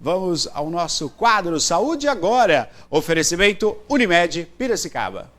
Vamos ao nosso quadro Saúde Agora. Oferecimento Unimed Piracicaba.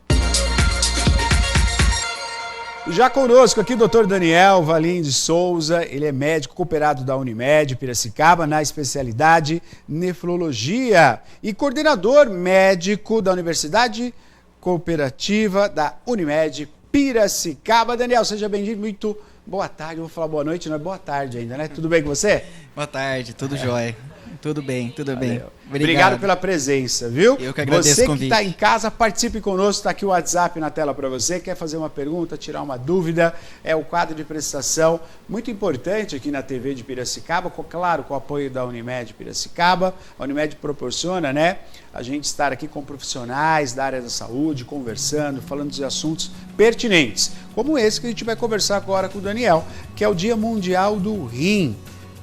Já conosco aqui o Dr. Daniel Valim de Souza, ele é médico cooperado da Unimed Piracicaba na especialidade nefrologia e coordenador médico da Universidade Cooperativa da Unimed Piracicaba. Daniel, seja bem-vindo, muito boa tarde, eu vou falar boa noite, não é boa tarde ainda, né? Tudo bem com você? Boa tarde, tudo jóia. Tudo bem, tudo bem. Obrigado pela presença, viu? Eu que agradeço o convite. Você que está em casa, participe conosco, está aqui o WhatsApp na tela para você, quer fazer uma pergunta, tirar uma dúvida, é o quadro de prestação muito importante aqui na TV de Piracicaba, claro, com o apoio da Unimed Piracicaba. A Unimed proporciona, né, a gente estar aqui com profissionais da área da saúde, conversando, falando de assuntos pertinentes, como esse que a gente vai conversar agora com o Daniel, que é o Dia Mundial do Rim.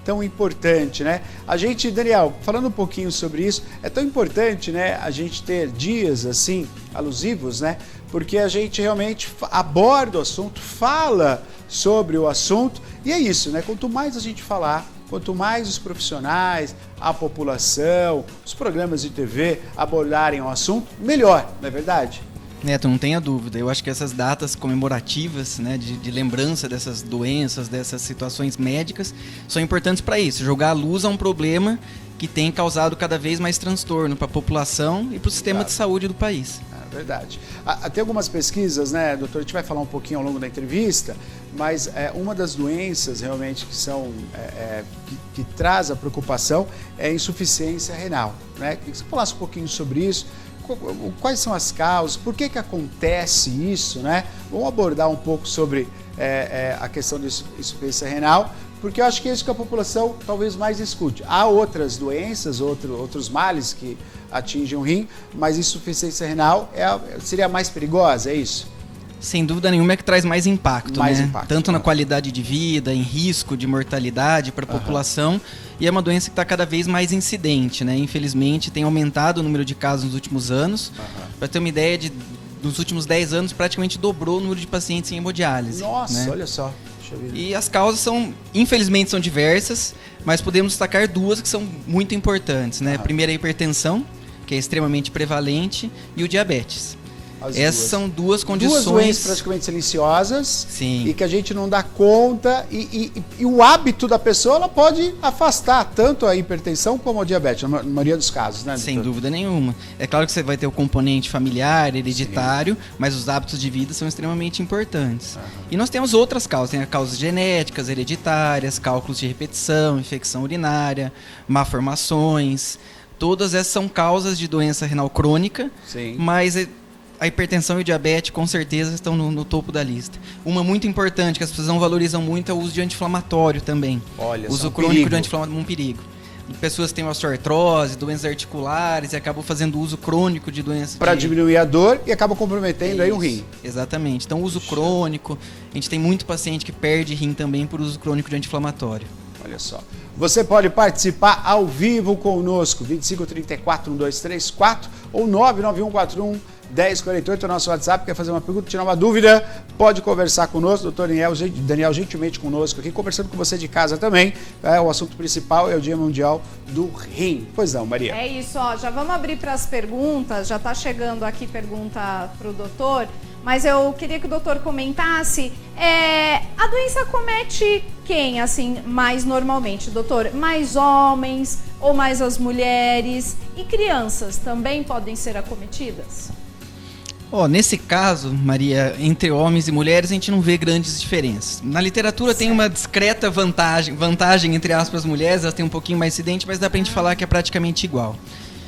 Tão importante, né? A gente, Daniel, falando um pouquinho sobre isso, é tão importante, né, a gente ter dias assim, alusivos, né? Porque a gente realmente aborda o assunto, fala sobre o assunto, e é isso, né? Quanto mais a gente falar, quanto mais os profissionais, a população, os programas de TV abordarem o assunto, melhor, não é verdade? Neto, não tenha dúvida. Eu acho que essas datas comemorativas, né, de lembrança dessas doenças, dessas situações médicas, são importantes para isso, jogar a luz a um problema que tem causado cada vez mais transtorno para a população e para o sistema de saúde do país. É verdade. Tem algumas pesquisas, né, doutor, a gente vai falar um pouquinho ao longo da entrevista, mas uma das doenças realmente que são que traz a preocupação é a insuficiência renal, né? Queria que você falasse um pouquinho sobre isso. Quais são as causas, por que acontece isso, né? Vamos abordar um pouco sobre a questão da insuficiência renal, porque eu acho que é isso que a população talvez mais escute. Há outras doenças, outros males que atingem o rim, mas insuficiência renal seria a mais perigosa, é isso? Sem dúvida nenhuma é que traz mais impacto, mais né? Impacto, tanto na qualidade de vida, em risco de mortalidade para a população, e é uma doença que está cada vez mais incidente, né? Infelizmente tem aumentado o número de casos nos últimos anos. Para ter uma ideia, nos últimos 10 anos praticamente dobrou o número de pacientes em hemodiálise. Nossa, né? Olha só. E as causas infelizmente são diversas, mas podemos destacar duas que são muito importantes, né? Primeiro a hipertensão, que é extremamente prevalente, e o diabetes. Essas são duas condições... Duas doenças praticamente silenciosas. Sim. E que a gente não dá conta. E o hábito da pessoa, ela pode afastar tanto a hipertensão como o diabetes, na maioria dos casos, né, doutor? Sem dúvida nenhuma. É claro que você vai ter o componente familiar, hereditário, mas os hábitos de vida são extremamente importantes. E nós temos outras causas. Tem as causas genéticas, hereditárias, cálculos de repetição, infecção urinária, malformações. Todas essas são causas de doença renal crônica, mas... a hipertensão e o diabetes, com certeza, estão no topo da lista. Uma muito importante, que as pessoas não valorizam muito, é o uso de anti-inflamatório também. Olha, uso crônico de anti-inflamatório é um perigo. Pessoas que têm osteoartrose, doenças articulares, e acabam fazendo uso crônico de doenças... Para diminuir a dor e acaba comprometendo aí o rim. Exatamente. Então, uso crônico. A gente tem muito paciente que perde rim também por uso crônico de anti-inflamatório. Olha só. Você pode participar ao vivo conosco, 2534-1234 ou 99141-1048, é o nosso WhatsApp. Quer fazer uma pergunta, tirar uma dúvida, pode conversar conosco. Doutor Daniel gentilmente conosco aqui, conversando com você de casa também. O assunto principal é o Dia Mundial do Rim. Pois não, Maria. É isso, ó. Já vamos abrir para as perguntas. Já está chegando aqui pergunta para o doutor. Mas eu queria que o doutor comentasse, a doença acomete quem, assim, mais normalmente, doutor? Mais homens ou mais as mulheres? E crianças também podem ser acometidas? Nesse caso, Maria, entre homens e mulheres a gente não vê grandes diferenças. Na literatura tem uma discreta vantagem entre aspas, mulheres, elas têm um pouquinho mais incidente, mas dá pra gente falar que é praticamente igual.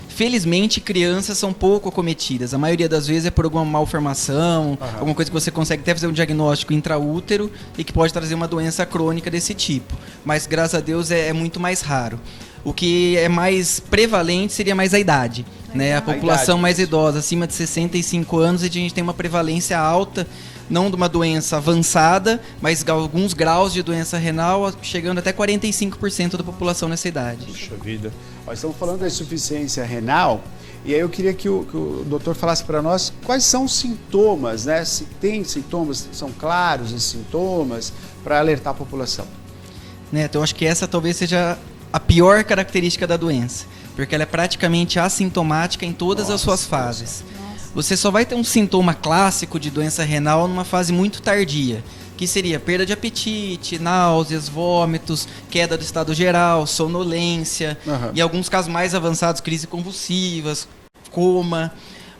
Felizmente, crianças são pouco acometidas. A maioria das vezes é por alguma malformação, alguma coisa que você consegue até fazer um diagnóstico intraútero e que pode trazer uma doença crônica desse tipo. Mas, graças a Deus, é muito mais raro. O que é mais prevalente seria mais a idade, né? A população mais idosa, acima de 65 anos, a gente tem uma prevalência alta, não de uma doença avançada, mas alguns graus de doença renal, chegando até 45% da população nessa idade. Puxa vida. Nós estamos falando da insuficiência renal, e aí eu queria que o doutor falasse para nós quais são os sintomas, né? Se tem sintomas, são claros os sintomas, para alertar a população. Neto, eu acho que essa talvez seja a pior característica da doença, porque ela é praticamente assintomática em todas as suas fases. Você só vai ter um sintoma clássico de doença renal numa fase muito tardia, que seria perda de apetite, náuseas, vômitos, queda do estado geral, sonolência, e em alguns casos mais avançados, crises convulsivas, coma.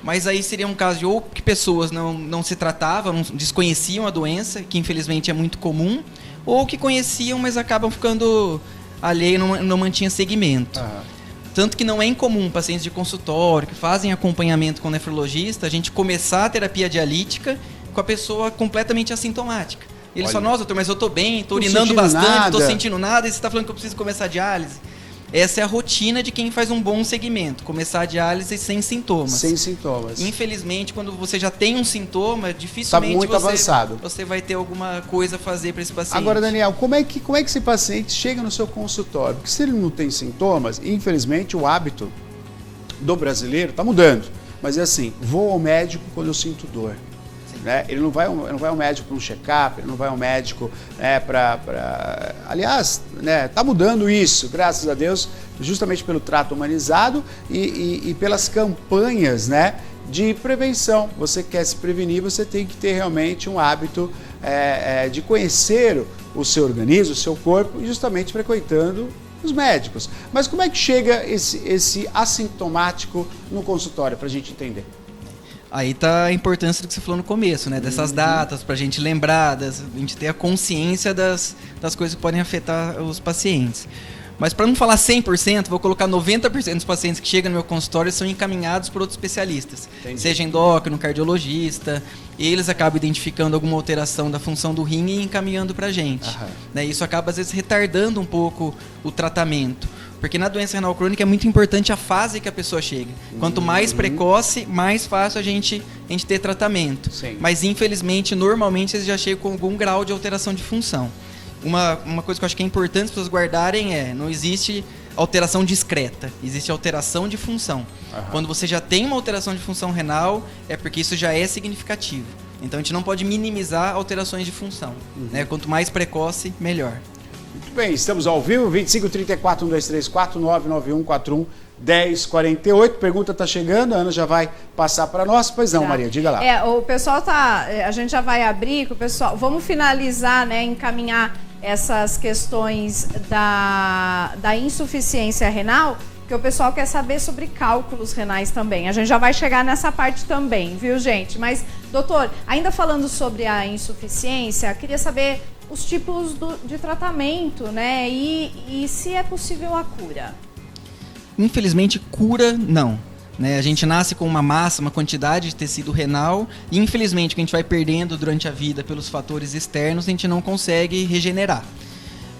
Mas aí seria um caso de ou que pessoas não se tratavam, desconheciam a doença, que infelizmente é muito comum, ou que conheciam, mas acabam ficando alheio e não mantinha segmento. Tanto que não é incomum pacientes de consultório que fazem acompanhamento com o nefrologista, a gente começar a terapia dialítica com a pessoa completamente assintomática. E ele fala, nossa, doutor, mas eu tô bem, tô urinando bastante, não tô sentindo nada, e você tá falando que eu preciso começar a diálise. Essa é a rotina de quem faz um bom segmento, começar a diálise sem sintomas. Sem sintomas. Infelizmente, quando você já tem um sintoma, dificilmente você vai ter alguma coisa a fazer para esse paciente. Agora, Daniel, como é que esse paciente chega no seu consultório? Porque se ele não tem sintomas, infelizmente o hábito do brasileiro está mudando. Mas é assim, vou ao médico quando eu sinto dor. Né? Ele não vai ao médico para um check-up, ele não vai ao médico Aliás, tá mudando isso, graças a Deus, justamente pelo trato humanizado e pelas campanhas, né, de prevenção. Você quer se prevenir, você tem que ter realmente um hábito de conhecer o seu organismo, o seu corpo, e justamente frequentando os médicos. Mas como é que chega esse assintomático no consultório, para a gente entender? Aí tá a importância do que você falou no começo, né? Dessas datas, pra gente lembrar, a gente ter a consciência das coisas que podem afetar os pacientes. Mas para não falar 100%, vou colocar 90% dos pacientes que chegam no meu consultório são encaminhados por outros especialistas. Entendi. Seja endócrino, cardiologista, eles acabam identificando alguma alteração da função do rim e encaminhando pra gente. Né? Isso acaba às vezes retardando um pouco o tratamento. Porque na doença renal crônica é muito importante a fase que a pessoa chega. Quanto mais precoce, mais fácil a gente ter tratamento. Sim. Mas infelizmente, normalmente, eles já chegam com algum grau de alteração de função. Uma coisa que eu acho que é importante as pessoas guardarem não existe alteração discreta, existe alteração de função. Quando você já tem uma alteração de função renal, é porque isso já é significativo. Então a gente não pode minimizar alterações de função. Né? Quanto mais precoce, melhor. Muito bem, estamos ao vivo, 2534-1234-99141-1048. Pergunta está chegando, a Ana já vai passar para nós. Pois não, Maria, diga lá. O pessoal a gente já vai abrir com o pessoal. Vamos finalizar, né, encaminhar essas questões da insuficiência renal, porque o pessoal quer saber sobre cálculos renais também. A gente já vai chegar nessa parte também, viu, gente? Mas, doutor, ainda falando sobre a insuficiência, queria saber os tipos de tratamento, né? E se é possível a cura? Infelizmente, cura não. Né? A gente nasce com uma massa, uma quantidade de tecido renal e, infelizmente, o que a gente vai perdendo durante a vida pelos fatores externos, a gente não consegue regenerar.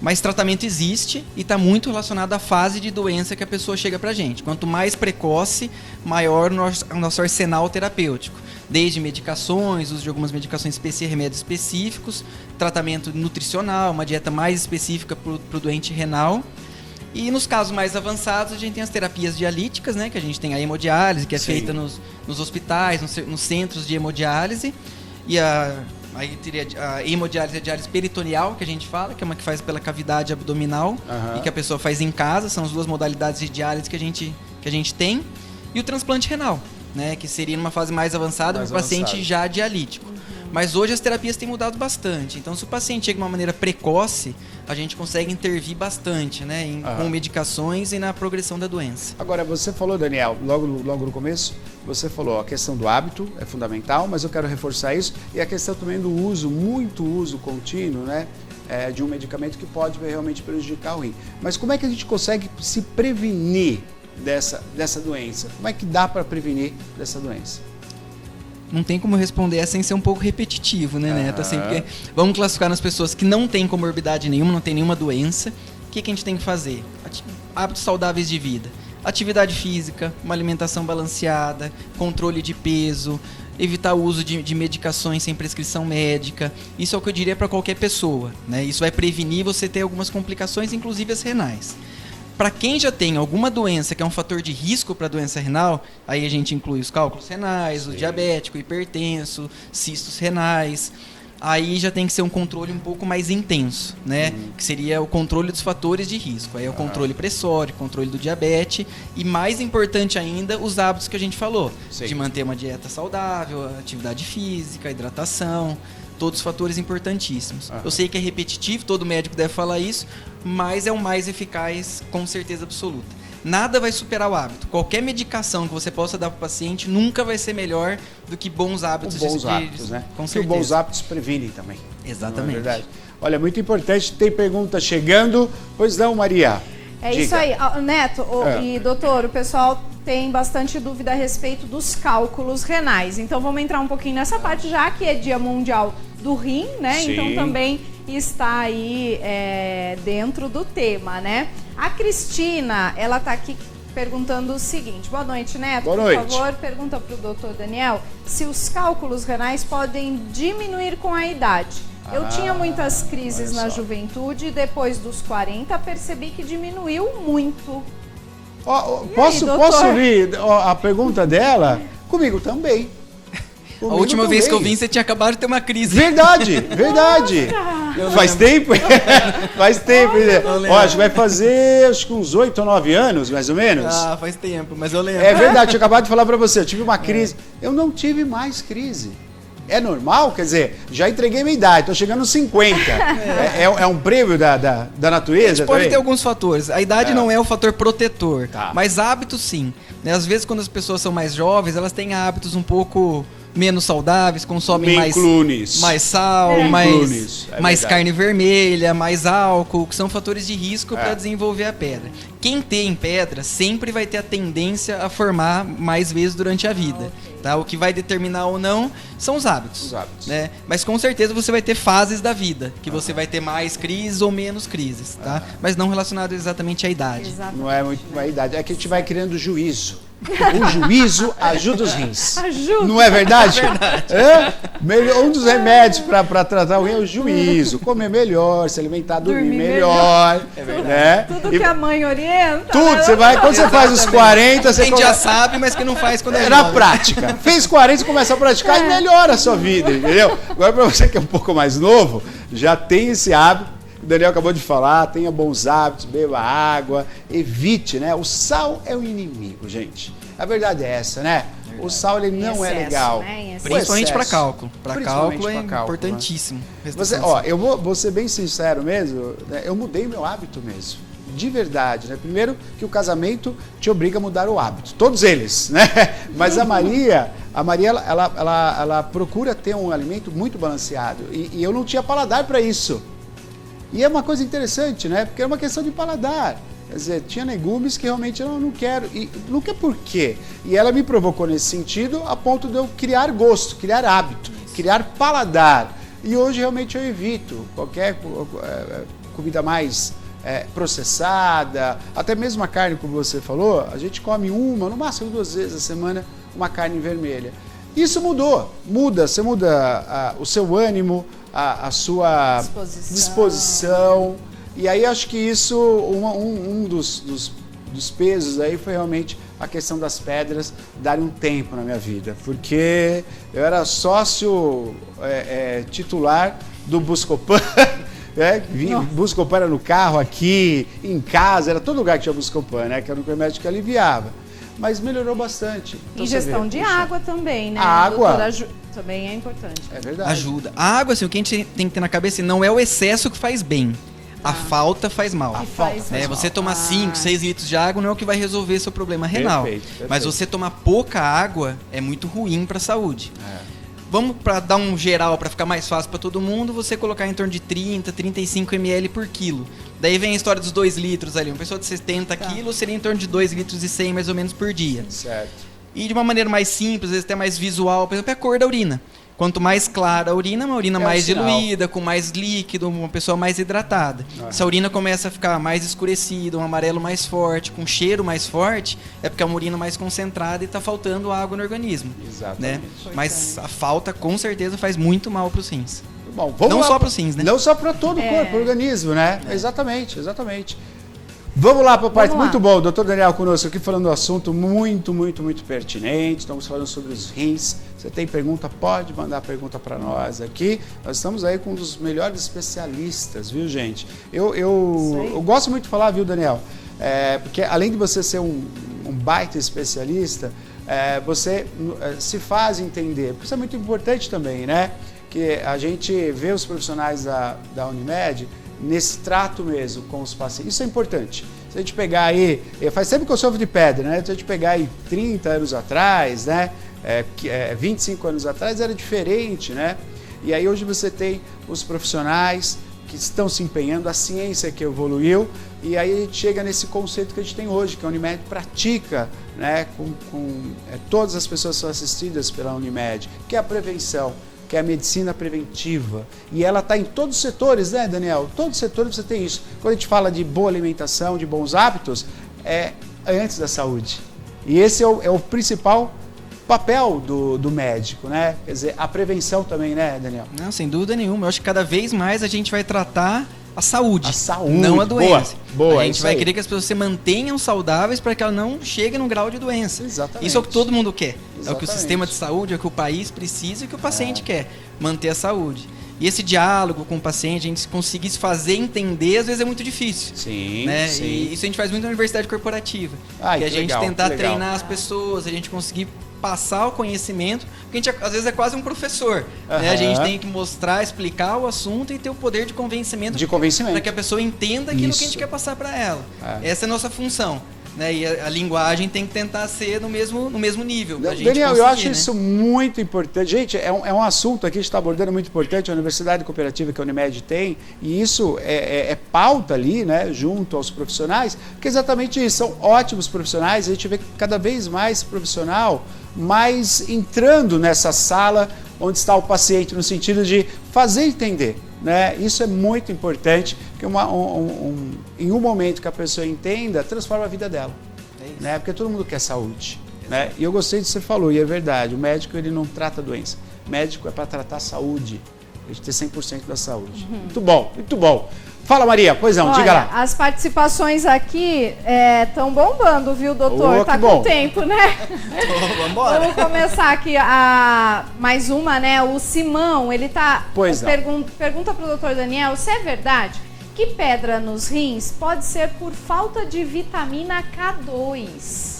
Mas tratamento existe e está muito relacionado à fase de doença que a pessoa chega para a gente. Quanto mais precoce, maior o nosso arsenal terapêutico. Desde medicações, uso de algumas medicações remédios específicos, tratamento nutricional, uma dieta mais específica para o doente renal. E nos casos mais avançados, a gente tem as terapias dialíticas, né, que a gente tem a hemodiálise, que é feita nos hospitais, nos centros de hemodiálise. E aí teria a hemodiálise, a diálise peritoneal, que a gente fala, que é uma que faz pela cavidade abdominal e que a pessoa faz em casa. São as duas modalidades de diálise que a gente tem. E o transplante renal, né, que seria numa fase mais avançada para o paciente já dialítico. Mas hoje as terapias têm mudado bastante. Então, se o paciente chega de uma maneira precoce, a gente consegue intervir bastante, né, com medicações e na progressão da doença. Agora, você falou, Daniel, logo no começo, você falou a questão do hábito é fundamental, mas eu quero reforçar isso, e a questão também do muito uso contínuo, né, de um medicamento que pode realmente prejudicar o rim. Mas como é que a gente consegue se prevenir dessa doença? Como é que dá para prevenir dessa doença? Não tem como responder essa sem ser um pouco repetitivo, né, Neto? Assim, porque vamos classificar nas pessoas que não têm comorbidade nenhuma, não tem nenhuma doença. O que a gente tem que fazer? Hábitos saudáveis de vida. Atividade física, uma alimentação balanceada, controle de peso, evitar o uso de medicações sem prescrição médica. Isso é o que eu diria para qualquer pessoa, né? Isso vai prevenir você ter algumas complicações, inclusive as renais. Para quem já tem alguma doença que é um fator de risco para a doença renal, aí a gente inclui os cálculos renais, o diabético, o hipertenso, cistos renais. aí já tem que ser um controle um pouco mais intenso, né? Que seria o controle dos fatores de risco. Aí é o controle pressório, controle do diabetes e, mais importante ainda, os hábitos que a gente falou. Sim. De manter uma dieta saudável, atividade física, hidratação, todos fatores importantíssimos. Eu sei que é repetitivo, todo médico deve falar isso, mas é o mais eficaz com certeza absoluta. Nada vai superar o hábito. Qualquer medicação que você possa dar para o paciente nunca vai ser melhor do que bons hábitos. Bons hábitos, né? Com Porque certeza. bons hábitos previnem também. Exatamente. Não é verdade? Olha, muito importante, tem pergunta chegando. Pois não, Maria? É Diga. isso aí. Neto e doutor, o pessoal tem bastante dúvida a respeito dos cálculos renais. Então vamos entrar um pouquinho nessa parte, já que é Dia Mundial do Rim, né? Sim. Então também está aí dentro do tema, né? A Cristina, ela tá aqui perguntando o seguinte. Boa noite, Neto. Boa noite. Por favor, pergunta para o doutor Daniel se os cálculos renais podem diminuir com a idade. Eu tinha muitas crises na juventude e depois dos 40 percebi que diminuiu muito. Posso doutor? ler a pergunta dela? Comigo também. A última vez que eu vim, você tinha acabado de ter uma crise. Verdade. Faz tempo? Faz tempo. Ó, acho que vai fazer uns 8 ou 9 anos, mais ou menos. Ah, faz tempo, mas eu lembro. É verdade, tinha acabado de falar pra você, eu tive uma crise. Eu não tive mais crise. É normal? Quer dizer, já entreguei minha idade, tô chegando aos 50. É um prêmio da natureza? Pode também? ter alguns fatores. A idade não é o fator protetor, Tá. mas hábitos sim. Né? Às vezes, quando as pessoas são mais jovens, elas têm hábitos um pouco menos saudáveis, consomem mais sal, mais verdade. carne vermelha, mais álcool, que são fatores de risco para desenvolver a pedra. Quem tem pedra sempre vai ter a tendência a formar mais vezes durante a vida. Tá? O que vai determinar ou não são os hábitos. Né? Mas com certeza você vai ter fases da vida, que você vai ter mais crises ou menos crises, tá? Mas não relacionado exatamente à idade. Exatamente. Não é muito a idade, é que a gente vai criando juízo. O juízo ajuda os rins. Ajuda. Não é verdade? Um dos remédios para tratar o rim é o juízo. Comer melhor, se alimentar, dormir melhor. Né? Tudo que a mãe orienta. Tudo, você vai, quando você faz os 40, A você gente já sabe, mas que não faz quando é na jovem. prática. Fez 40, você começa a praticar e melhora a sua vida, entendeu? Agora, para você que é um pouco mais novo, já tem esse hábito. O Daniel acabou de falar, tenha bons hábitos, beba água, evite, né? O sal é o inimigo, gente. A verdade é essa, né? O sal, ele não é legal. Né? Principalmente para cálculo. Para Principalmente cálculo é pra cálculo, importantíssimo. Eu vou ser bem sincero mesmo, né? Eu mudei meu hábito mesmo. De verdade, né? Primeiro que o casamento te obriga a mudar o hábito. Todos eles, né? Mas a Maria ela procura ter um alimento muito balanceado. E eu não tinha paladar para isso. E é uma coisa interessante, né? Porque é uma questão de paladar. Quer dizer, tinha legumes que realmente eu não quero. E não quer por quê? E ela me provocou nesse sentido a ponto de eu criar gosto, criar hábito, criar paladar. E hoje realmente eu evito qualquer comida mais processada, até mesmo a carne, como você falou, a gente come no máximo 2 vezes a semana, uma carne vermelha. Isso você muda o seu ânimo, a sua disposição. E aí acho que isso, um dos pesos aí foi realmente a questão das pedras darem um tempo na minha vida. Porque eu era sócio titular do Buscopan, Buscopan era no carro aqui, em casa, era todo lugar que tinha Buscopan, né? Que era um remédio que aliviava. Mas melhorou bastante. Então, ingestão de água também, né? A água também é importante. É verdade. Ajuda. A água, assim, o que a gente tem que ter na cabeça não é o excesso que faz bem. A falta faz mal. Você tomar 5, 6 litros de água não é o que vai resolver seu problema renal. Perfeito. Mas você tomar pouca água é muito ruim para a saúde. Vamos para dar um geral, para ficar mais fácil para todo mundo, você colocar em torno de 30, 35 ml por quilo. Daí vem a história dos 2 litros ali. Uma pessoa de 70 quilos seria em torno de 2 litros e 100 mais ou menos por dia. Certo. E de uma maneira mais simples, às vezes até mais visual, por exemplo, é a cor da urina. Quanto mais clara a urina, uma urina mais diluída, com mais líquido, uma pessoa mais hidratada. Se a urina começa a ficar mais escurecida, um amarelo mais forte, com cheiro mais forte, é porque é uma urina mais concentrada e está faltando água no organismo. Exatamente. Né? Mas a falta, com certeza, faz muito mal para os rins. Bom, não só para os rins, né? Não só para todo o corpo, o organismo, né? Exatamente. Vamos lá para a parte Vamos lá. muito boa. O doutor Daniel conosco aqui falando do assunto muito pertinente. Estamos falando sobre os rins. Você tem pergunta? Pode mandar pergunta para nós aqui. Nós estamos aí com um dos melhores especialistas, viu, gente? Eu gosto muito de falar, viu, Daniel? Porque além de você ser um baita especialista, você se faz entender. Porque isso é muito importante também, né? Que a gente vê os profissionais da Unimed nesse trato mesmo com os pacientes. Isso é importante. Se a gente pegar aí, faz tempo que eu sofro de pedra, né? Se a gente pegar aí 30 anos atrás, né? 25 anos atrás era diferente, né? E aí hoje você tem os profissionais que estão se empenhando, a ciência que evoluiu, e aí a gente chega nesse conceito que a gente tem hoje, que a Unimed pratica, né? Todas as pessoas são assistidas pela Unimed, que é a prevenção, que é a medicina preventiva. E ela está em todos os setores, né, Daniel? Todos os setores você tem isso. Quando a gente fala de boa alimentação, de bons hábitos, é antes da saúde. E esse é o principal papel do médico, né? Quer dizer, a prevenção também, né, Daniel? Não, sem dúvida nenhuma. Eu acho que cada vez mais a gente vai tratar a saúde, não a boa, doença. Boa, a gente vai querer que as pessoas se mantenham saudáveis para que ela não chegue num grau de doença. Exatamente. Isso é o que todo mundo quer. Exatamente. É o que o sistema de saúde, é o que o país precisa e o que o paciente quer, manter a saúde. E esse diálogo com o paciente, a gente conseguir se fazer entender, às vezes é muito difícil. Sim, né? sim. E isso a gente faz muito na universidade corporativa. Ai, que a gente legal, tentar legal. treinar as pessoas, a gente conseguir passar o conhecimento, porque a gente às vezes é quase um professor. Né? A gente tem que mostrar, explicar o assunto e ter o poder de convencimento. Para que a pessoa entenda aquilo que a gente quer passar para ela. Essa é a nossa função. Né? E a linguagem tem que tentar ser no mesmo nível. Daniel, eu acho isso muito importante. Gente, é um assunto aqui que a gente está abordando muito importante, a Universidade Cooperativa que a Unimed tem, e isso é pauta ali, né, junto aos profissionais, que é exatamente isso, são ótimos profissionais, a gente vê cada vez mais profissional mais entrando nessa sala onde está o paciente, no sentido de fazer entender. Né? Isso é muito importante, que em um momento que a pessoa entenda, transforma a vida dela. Né? Porque todo mundo quer saúde. Né? E eu gostei do que você falou, e é verdade, o médico ele não trata doença. O médico é para tratar a saúde, a gente ter 100% da saúde. Muito bom, muito bom. Fala, Maria, pois não, diga lá. As participações aqui estão bombando, viu, doutor? Tá bom. com tempo, né? Vamos começar aqui mais uma, né? O Simão, ele tá pergunta pro doutor Daniel se é verdade que pedra nos rins pode ser por falta de vitamina K2.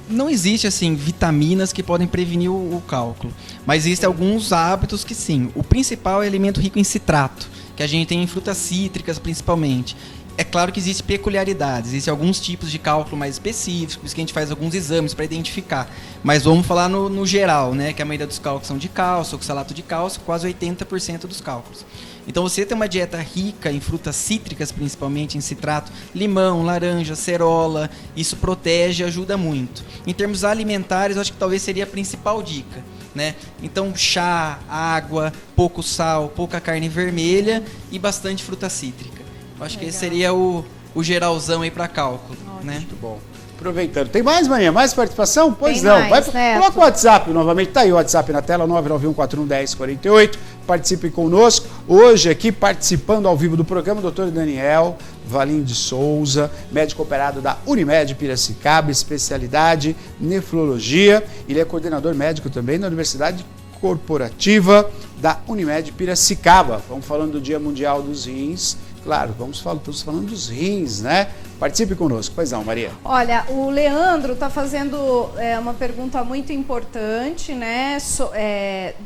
Não existe, assim, vitaminas que podem prevenir o cálculo, mas existem alguns hábitos que sim. O principal é alimento rico em citrato, que a gente tem em frutas cítricas principalmente. É claro que existem peculiaridades, existem alguns tipos de cálculo mais específicos, que a gente faz alguns exames para identificar. Mas vamos falar no geral, né? Que a maioria dos cálculos são de cálcio, oxalato de cálcio, quase 80% dos cálculos. Então você tem uma dieta rica em frutas cítricas, principalmente em citrato, limão, laranja, cerola, isso protege e ajuda muito. Em termos alimentares, eu acho que talvez seria a principal dica. Né? Então chá, água, pouco sal, pouca carne vermelha e bastante fruta cítrica. Eu acho que esse seria o geralzão aí para cálculo. Né? Muito bom. Aproveitando. Tem mais, Maria? Mais participação? Pois tem não. Mais, coloca o WhatsApp novamente. Tá aí o WhatsApp na tela, 991411048. Participe conosco. Hoje aqui participando ao vivo do programa, o doutor Daniel Valim de Souza, médico operado da Unimed Piracicaba, especialidade nefrologia. Ele é coordenador médico também da Universidade Corporativa da Unimed Piracicaba. Vamos falando do Dia Mundial dos Rins. Claro, estamos falando dos rins, né? Participe conosco. Pois não, Maria. Olha, o Leandro está fazendo uma pergunta muito importante, né?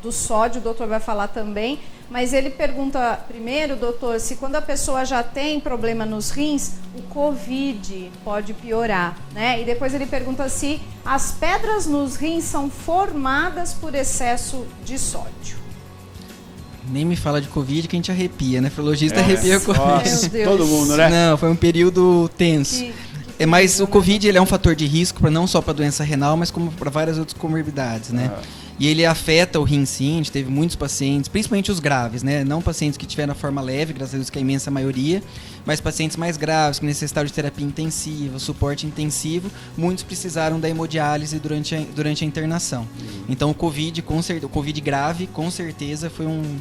Do sódio, o doutor vai falar também. Mas ele pergunta primeiro, doutor, se quando a pessoa já tem problema nos rins, o Covid pode piorar, né? E depois ele pergunta se as pedras nos rins são formadas por excesso de sódio. Nem me fala de Covid que a gente arrepia, né? Nefrologista arrepia com Covid. Todo mundo, né? Não, foi um período tenso. Mas o Covid ele é um fator de risco não só para doença renal, mas como para várias outras comorbidades, né? E ele afeta o rim sim, a gente teve muitos pacientes, principalmente os graves, né? Não pacientes que tiveram a forma leve, graças a Deus que é a imensa maioria, mas pacientes mais graves, que necessitaram de terapia intensiva, suporte intensivo, muitos precisaram da hemodiálise durante a internação. Então o Covid grave, com certeza, foi um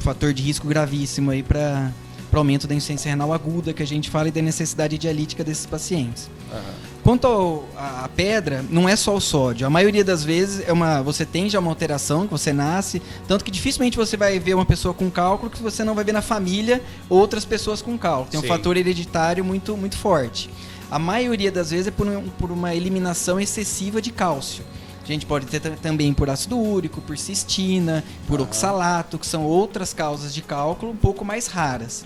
fator de risco gravíssimo aí para para o aumento da insuficiência renal aguda, que a gente fala, e da necessidade dialítica desses pacientes. Aham. Quanto à pedra, não é só o sódio. A maioria das vezes você tem já uma alteração, que você nasce, tanto que dificilmente você vai ver uma pessoa com cálculo que você não vai ver na família outras pessoas com cálculo. Tem um Sim. fator hereditário muito, muito forte. A maioria das vezes é por uma eliminação excessiva de cálcio. A gente pode ter também por ácido úrico, por cistina, por oxalato, que são outras causas de cálculo um pouco mais raras.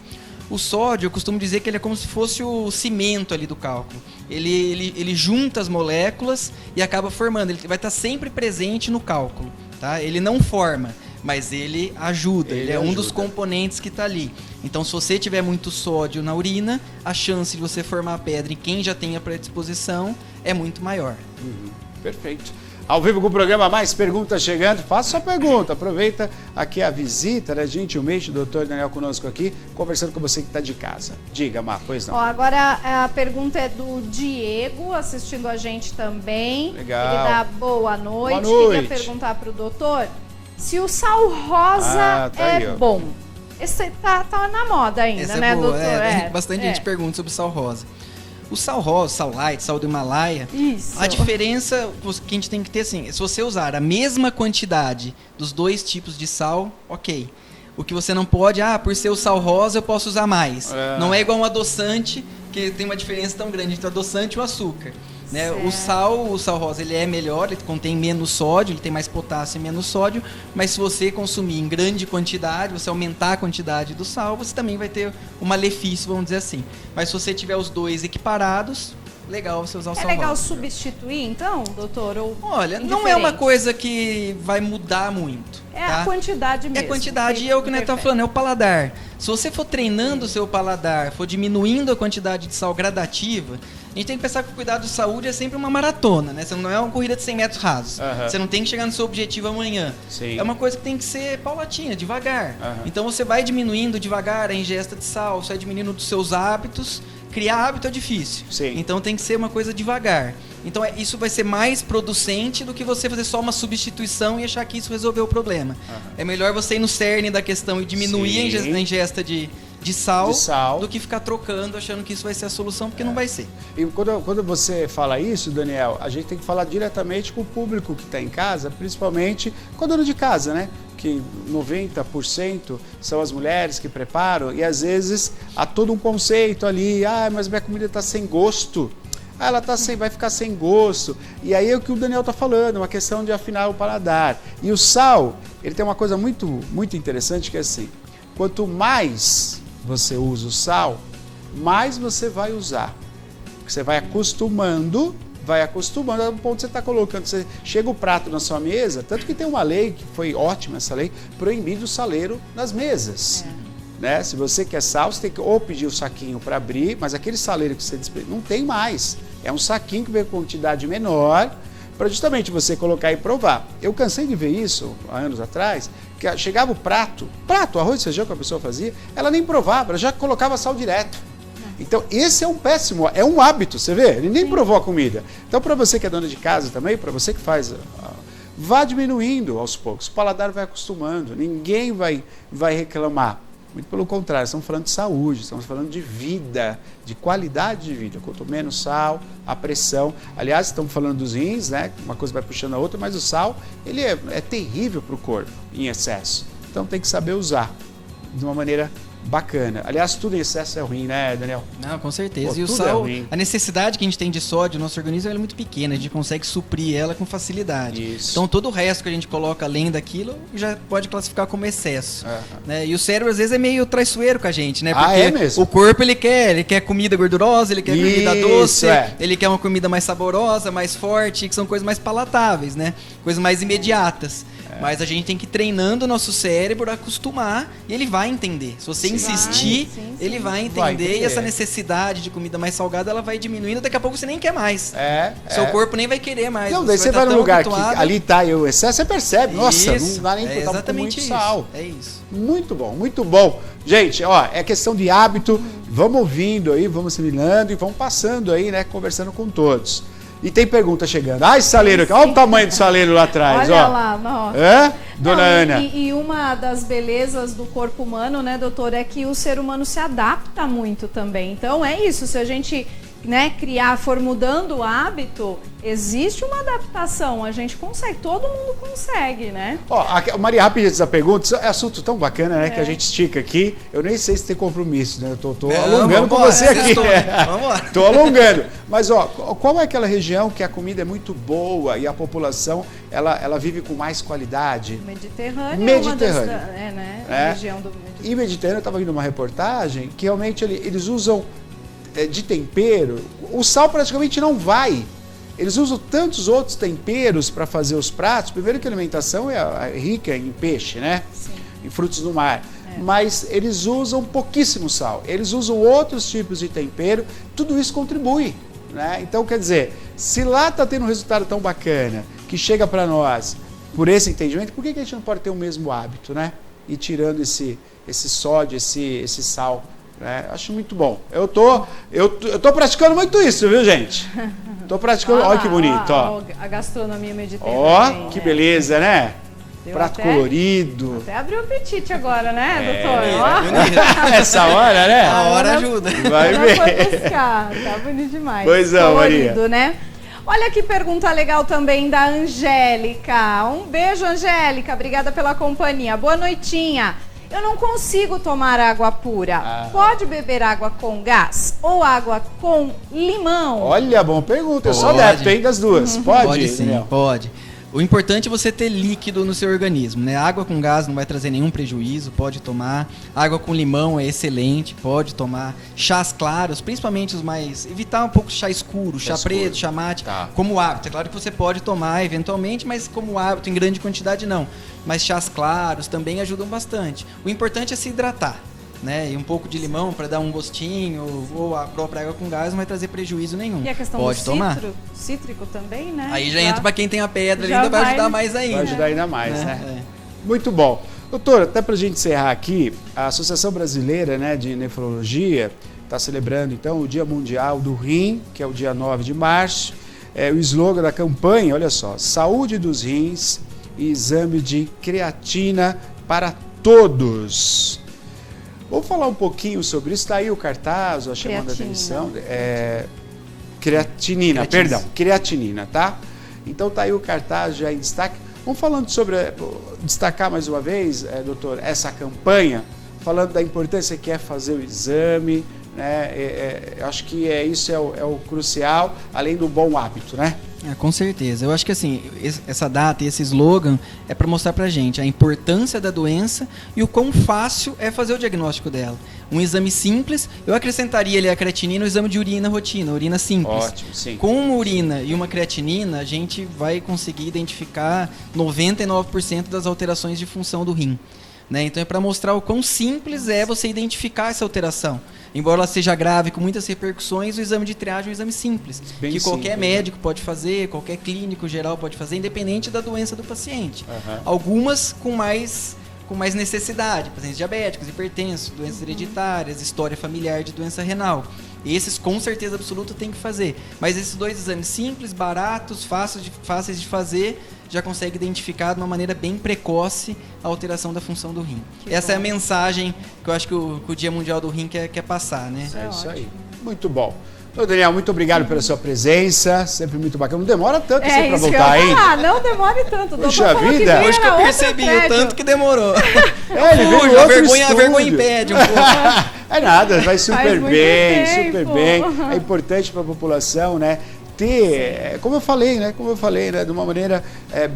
O sódio, eu costumo dizer que ele é como se fosse o cimento ali do cálculo. Ele junta as moléculas e acaba formando. Ele vai estar sempre presente no cálculo. Tá? Ele não forma, mas ele ajuda. Ele é um dos componentes que está ali. Então, se você tiver muito sódio na urina, a chance de você formar pedra em quem já tem a predisposição é muito maior. Perfeito. Ao vivo com o programa, mais perguntas chegando. Faça sua pergunta, aproveita aqui a visita, né, gentilmente, o doutor Daniel conosco aqui, conversando com você que está de casa. Diga, Mar, pois não. Ó, agora a pergunta é do Diego, assistindo a gente também. Legal. Ele dá boa noite. Boa noite. Queria perguntar para o doutor se o sal rosa tá aí, ó. bom. Esse tá na moda ainda, Essa né, é boa, doutor? bastante gente pergunta sobre sal rosa. O sal rosa, sal light, sal do Himalaia, Isso. a diferença que a gente tem que ter, assim, se você usar a mesma quantidade dos dois tipos de sal, ok. O que você não pode, por ser o sal rosa eu posso usar mais. Não é igual um adoçante, que tem uma diferença tão grande entre o adoçante e o açúcar. Né? O sal rosa ele é melhor, ele contém menos sódio, ele tem mais potássio e menos sódio, mas se você consumir em grande quantidade, você aumentar a quantidade do sal, você também vai ter um malefício, vamos dizer assim. Mas se você tiver os dois equiparados, legal você usar o sal rosa. É legal substituir, então, doutor? Ou olha, não é uma coisa que vai mudar muito. É tá? a quantidade mesmo. É a quantidade e é o que o Neto tá falando, é o paladar. Se você for treinando o seu paladar, for diminuindo a quantidade de sal gradativa, a gente tem que pensar que o cuidado de saúde é sempre uma maratona, né? Você não é uma corrida de 100 metros rasos. Você não tem que chegar no seu objetivo amanhã. Sim. É uma coisa que tem que ser paulatina, devagar. Então você vai diminuindo devagar a ingesta de sal, você vai diminuindo dos seus hábitos. Criar hábito é difícil. Sim. Então tem que ser uma coisa devagar. Então isso vai ser mais producente do que você fazer só uma substituição e achar que isso resolveu o problema. É melhor você ir no cerne da questão e diminuir a ingesta de sal do que ficar trocando achando que isso vai ser a solução, porque não vai ser. E quando você fala isso, Daniel, a gente tem que falar diretamente com o público que está em casa, principalmente com a dona de casa, né? Que 90% são as mulheres que preparam e às vezes há todo um conceito ali, mas minha comida está sem gosto. Ela vai ficar sem gosto. E aí é o que o Daniel está falando, uma questão de afinar o paladar. E o sal, ele tem uma coisa muito, muito interessante que é assim, quanto mais você usa o sal, mais você vai usar. Você vai acostumando ao ponto que você está colocando. Você chega o prato na sua mesa, tanto que tem uma lei, que foi ótima essa lei, proibido o saleiro nas mesas. Né? Se você quer sal, você tem que ou pedir o saquinho para abrir, mas aquele saleiro que você não tem mais. É um saquinho que vem com quantidade menor, para justamente você colocar e provar. Eu cansei de ver isso há anos atrás, que chegava o prato, arroz e feijão que a pessoa fazia, ela nem provava, ela já colocava sal direto. Então, esse é um péssimo, é um hábito, você vê? Ele nem provou a comida. Então, para você que é dona de casa também, para você que faz, vá diminuindo aos poucos. O paladar vai acostumando, ninguém vai reclamar. Muito pelo contrário, estamos falando de saúde, estamos falando de vida, de qualidade de vida. Quanto menos sal, a pressão. Aliás, estamos falando dos rins, né? Uma coisa vai puxando a outra, mas o sal, ele é terrível para o corpo em excesso. Então, tem que saber usar de uma maneira bacana. Aliás, tudo em excesso é ruim, né, Daniel? Não, com certeza. Pô, E o tudo sal, é ruim. a necessidade que a gente tem de sódio no nosso organismo é muito pequena, a gente consegue suprir ela com facilidade. Isso. Então todo o resto que a gente coloca além daquilo já pode classificar como excesso. Né? E o cérebro às vezes é meio traiçoeiro com a gente, né? Porque é mesmo? o corpo ele quer comida gordurosa, ele quer comida doce, é. ele quer uma comida mais saborosa, mais forte, que são coisas mais palatáveis, né? Coisas mais imediatas. Mas a gente tem que ir treinando o nosso cérebro a acostumar e ele vai entender. Se você insistir, ele vai entender. E essa necessidade de comida mais salgada, ela vai diminuindo. Daqui a pouco você nem quer mais. Seu corpo nem vai querer mais. Não, daí você vai num lugar que ali está o excesso, você percebe. Nossa, não dá nem para botar muito sal. É isso. Muito bom, muito bom. Gente, é questão de hábito. Vamos ouvindo aí, vamos assimilando e vamos passando aí, né, conversando com todos. E tem pergunta chegando. Ah, esse saleiro aqui. Olha o tamanho do saleiro lá atrás. Olha ó. lá, nossa. É? Dona Não, Ana. E uma das belezas do corpo humano, né, doutor, é que o ser humano se adapta muito também. Então é isso, se a gente, né, for mudando o hábito, existe uma adaptação, a gente consegue, todo mundo consegue, né? Ó, Maria, rapidinho essa pergunta, é assunto tão bacana, né, que a gente estica aqui. Eu nem sei se tem compromisso, né? Eu tô alongando com você aqui. Vamos lá. Tô alongando. Mas, ó, qual é aquela região que a comida é muito boa e a população, ela vive com mais qualidade? Mediterrâneo. Mediterrâneo. Né? É. A região do Mediterrâneo. E Mediterrâneo, eu estava vendo uma reportagem que realmente eles usam de tempero, o sal praticamente não vai. Eles usam tantos outros temperos para fazer os pratos. Primeiro que a alimentação é rica em peixe, né? Sim. Em frutos do mar. Mas eles usam pouquíssimo sal. Eles usam outros tipos de tempero. Tudo isso contribui, né? Então, quer dizer, se lá está tendo um resultado tão bacana que chega para nós por esse entendimento, por que a gente não pode ter o mesmo hábito, né? E tirando esse sódio, esse sal, né? Acho muito bom. Eu tô praticando muito isso, viu, gente? Tô praticando. Olha que bonito, ó. A gastronomia mediterrânea. Ó, que beleza, né? Deu Prato até- colorido. Até abriu o apetite agora, né, doutor? Ó. Essa hora, né? A hora ajuda. Vai Ela ver. foi buscar, tá bonito demais. Pois não, Maria. Colorido, né? Olha que pergunta legal também da Angélica. Um beijo, Angélica. Obrigada pela companhia. Boa noitinha. Eu não consigo tomar água pura. Pode beber água com gás ou água com limão? Olha, boa pergunta. Eu sou Pode. adepto, hein, das duas. Pode? Pode sim, Daniel? pode. O importante é você ter líquido no seu organismo, né? Água com gás não vai trazer nenhum prejuízo, pode tomar. Água com limão é excelente, pode tomar. Chás claros, principalmente os mais... Evitar um pouco chá escuro, chá escuro. preto, chá mate, Tá. como hábito. É claro que você pode tomar eventualmente, mas como hábito, em grande quantidade não. Mas chás claros também ajudam bastante. O importante é se hidratar, né? E um pouco de limão para dar um gostinho, ou a própria água com gás não vai trazer prejuízo nenhum. E a questão pode do tomar. cítrico também, né? Aí já entra para quem tem a pedra, já ainda vai vai- ajudar mais ainda. Vai ajudar ainda mais, né? É. Muito bom. Doutor, até para a gente encerrar aqui, a Associação Brasileira, né, de Nefrologia está celebrando, então, o Dia Mundial do Rim, que é o dia 9 de março. O slogan da campanha, olha só, saúde dos rins e exame de creatina para todos. Vamos falar um pouquinho sobre isso. Está aí o cartaz, a chamada Creatina. atenção. Creatinina, perdão, creatinina, tá? Então tá aí o cartaz já em destaque. Vamos falando sobre, destacar mais uma vez, doutor, essa campanha, falando da importância que é fazer o exame, né? Acho que isso é o crucial, além do bom hábito, né? Com certeza. Eu acho que assim, essa data e esse slogan é para mostrar pra gente a importância da doença e o quão fácil é fazer o diagnóstico dela. Um exame simples, eu acrescentaria ali a creatinina no exame de urina rotina, urina simples. Ótimo, sim. Com uma urina e uma creatinina, a gente vai conseguir identificar 99% das alterações de função do rim. Né? Então é para mostrar o quão simples é você identificar essa alteração. Embora ela seja grave, com muitas repercussões, o exame de triagem é um exame simples. Bem que qualquer simples, médico pode fazer, qualquer clínico geral pode fazer, independente da doença do paciente. Aham. Algumas com mais necessidade, pacientes diabéticos, hipertensos, doenças hereditárias, história familiar de doença renal. Esses com certeza absoluta tem que fazer. Mas esses dois exames simples, baratos, fáceis de fazer, já consegue identificar de uma maneira bem precoce a alteração da função do rim. Essa é a mensagem que eu acho que o Dia Mundial do Rim quer passar, né? É isso aí. Muito bom. Ô, Daniel, muito obrigado pela sua presença, sempre muito bacana. Não demora tanto assim para isso que voltar, eu ia hein? falar, não demore tanto. O doutor Puxa falou que vida. vinha Hoje que na eu outra percebi o prédio. tanto que demorou. Ele veio Hoje, em a outro vergonha estúdio. impede um pouco. É nada, vai super muito bem, tempo. super bem. É importante para a população, né? Ter, como eu falei, né, de uma maneira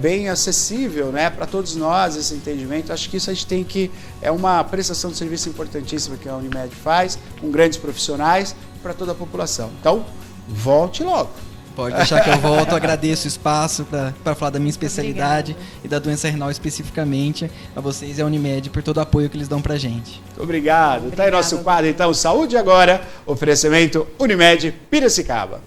bem acessível, né, para todos nós esse entendimento. Acho que isso a gente tem que uma prestação de serviço importantíssima que a Unimed faz, com grandes profissionais para toda a população. Então, volte logo. Pode deixar que eu volto, agradeço o espaço para falar da minha especialidade Obrigada. e da doença renal especificamente, a vocês e a Unimed por todo o apoio que eles dão pra gente. Obrigado. Tá aí Obrigada. nosso quadro, então, Saúde Agora, oferecimento Unimed Piracicaba.